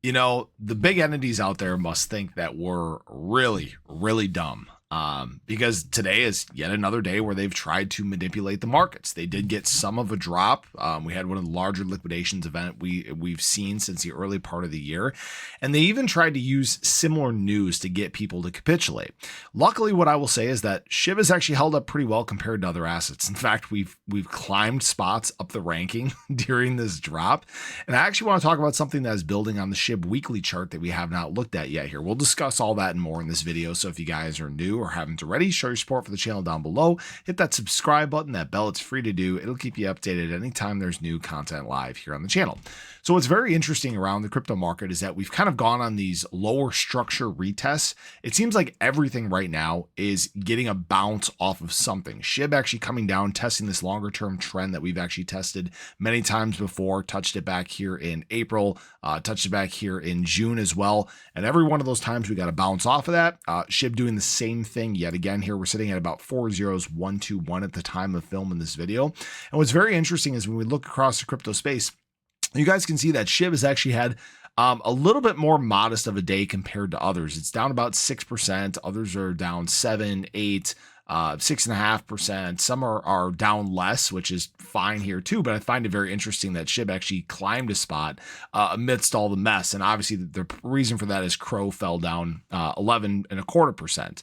The big entities out there must think that we're really, really dumb. Because today is yet another day where they've tried to manipulate the markets. They did get some of a drop. We had one of the larger liquidations event we've seen since the early part of the year, and they even tried to use similar news to get people to capitulate. Luckily, what I will say is that SHIB has actually held up pretty well compared to other assets. In fact, we've climbed spots up the ranking during this drop, and I actually want to talk about something that is building on the SHIB weekly chart that we have not looked at yet here. We'll discuss all that and more in this video. So if you guys are new or haven't already, show your support for the channel down below. Hit that subscribe button, that bell, it's free to do. It'll keep you updated anytime there's new content live here on the channel. So what's very interesting around the crypto market is that we've kind of gone on these lower structure retests. It seems like everything right now is getting a bounce off of something. SHIB actually coming down, testing this longer term trend that we've actually tested many times before, touched it back here in April, touched it back here in June as well. And every one of those times we got a bounce off of that. SHIB doing the same thing yet again here. We're sitting at about 40121 at the time of filming this video. And what's very interesting is when we look across the crypto space, you guys can see that SHIB has actually had a little bit more modest of a day compared to others. It's down about 6%. Others are down 7, 8, 6.5%. Some are down less, which is fine here too. But I find it very interesting that SHIB actually climbed a spot amidst all the mess. And obviously the reason for that is Crow fell down 11.25%.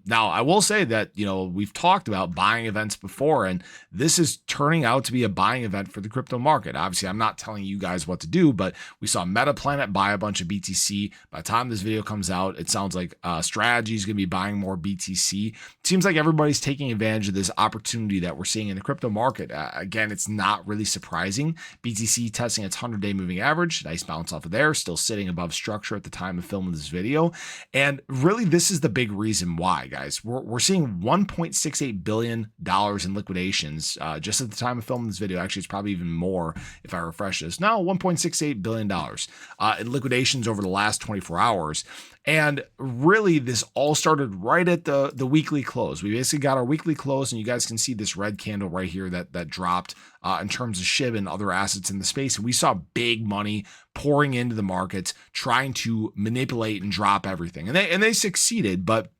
Now I will say that, we've talked about buying events before, and this is turning out to be a buying event for the crypto market. Obviously, I'm not telling you guys what to do, but we saw MetaPlanet buy a bunch of BTC. By the time this video comes out, it sounds like Strategy is going to be buying more BTC. It seems like everybody's taking advantage of this opportunity that we're seeing in the crypto market. Again, it's not really surprising. BTC testing its 100-day moving average, nice bounce off of there, still sitting above structure at the time of filming this video. And really, this is the big reason why, guys. We're seeing $1.68 billion in liquidations just at the time of filming this video. Actually, it's probably even more if I refresh this. No, $1.68 billion in liquidations over the last 24 hours. And really, this all started right at the weekly close. We basically got our weekly close, and you guys can see this red candle right here that dropped in terms of SHIB and other assets in the space. And we saw big money pouring into the markets, trying to manipulate and drop everything. And they succeeded. But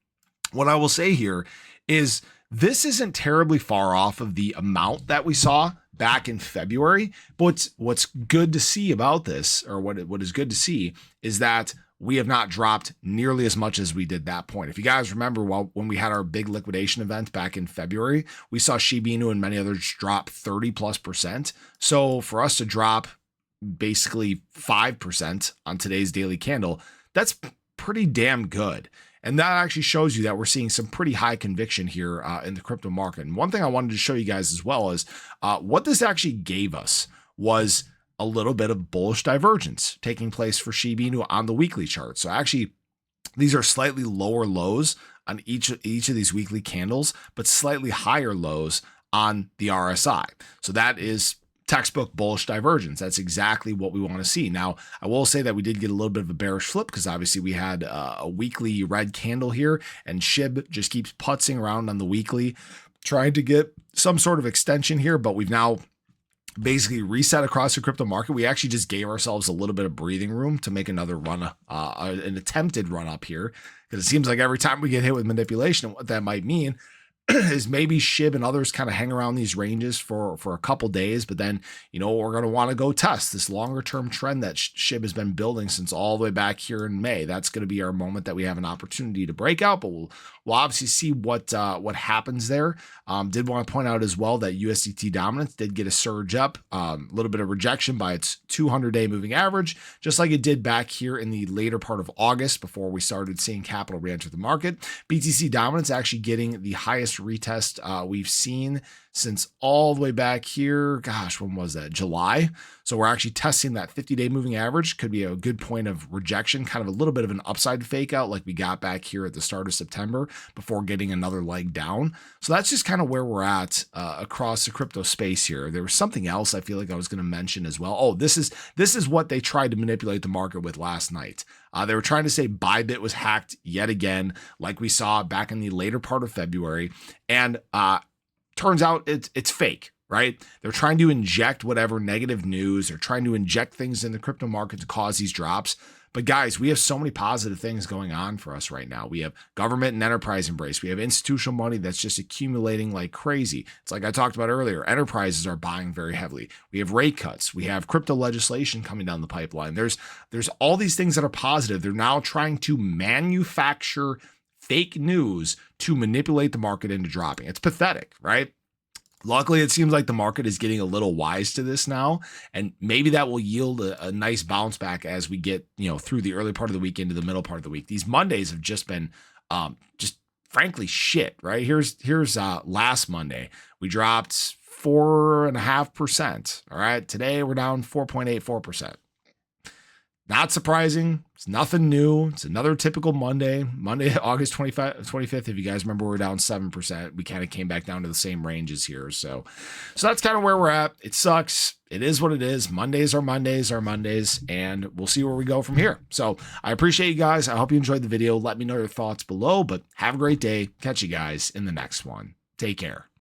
what I will say here is this isn't terribly far off of the amount that we saw back in February. But what's good to see about this, or what is good to see, is that we have not dropped nearly as much as we did that point. If you guys remember, when we had our big liquidation event back in February, we saw Shiba Inu and many others drop 30+%. So for us to drop basically 5% on today's daily candle, that's pretty damn good. And that actually shows you that we're seeing some pretty high conviction here in the crypto market. And one thing I wanted to show you guys as well is what this actually gave us was a little bit of bullish divergence taking place for Shiba Inu on the weekly chart. So actually, these are slightly lower lows on each of these weekly candles, but slightly higher lows on the RSI. So that is textbook bullish divergence. That's exactly what we want to see. Now, I will say that we did get a little bit of a bearish flip because obviously we had a weekly red candle here, and SHIB just keeps putzing around on the weekly, trying to get some sort of extension here, but we've now basically reset across the crypto market. We actually just gave ourselves a little bit of breathing room to make another run, an attempted run up here, because it seems like every time we get hit with manipulation, what that might mean is maybe SHIB and others kind of hang around these ranges for a couple days, but then, we're going to want to go test this longer term trend that SHIB has been building since all the way back here in May. That's going to be our moment that we have an opportunity to break out, but we'll obviously see what happens there. Did want to point out as well that USDT dominance did get a surge up, a little bit of rejection by its 200-day moving average, just like it did back here in the later part of August before we started seeing capital re-enter the market. BTC dominance actually getting the highest retest we've seen since all the way back here. Gosh, when was that? July. So we're actually testing that 50-day moving average. Could be a good point of rejection, kind of a little bit of an upside fake out like we got back here at the start of September before getting another leg down. So that's just kind of where we're at across the crypto space here. There was something else I feel like I was going to mention as well. Oh, this is what they tried to manipulate the market with last night. They were trying to say Bybit was hacked yet again, like we saw back in the later part of February. And turns out it's fake. right? They're trying to inject whatever negative news, they're trying to inject things in the crypto market to cause these drops. But guys, we have so many positive things going on for us right now. We have government and enterprise embrace. We have institutional money that's just accumulating like crazy. It's like I talked about earlier, enterprises are buying very heavily. We have rate cuts. We have crypto legislation coming down the pipeline. There's all these things that are positive. They're now trying to manufacture fake news to manipulate the market into dropping. It's pathetic, right? Luckily, it seems like the market is getting a little wise to this now, and maybe that will yield a nice bounce back as we get, through the early part of the week into the middle part of the week. These Mondays have just been just frankly shit, right? Here's last Monday. We dropped 4.5%. All right. Today we're down 4.84%. Not surprising. It's nothing new. It's another typical Monday, August 25th. If you guys remember, we're down 7%. We kind of came back down to the same ranges here. So that's kind of where we're at. It sucks. It is what it is. Mondays are Mondays, and we'll see where we go from here. So I appreciate you guys. I hope you enjoyed the video. Let me know your thoughts below, but have a great day. Catch you guys in the next one. Take care.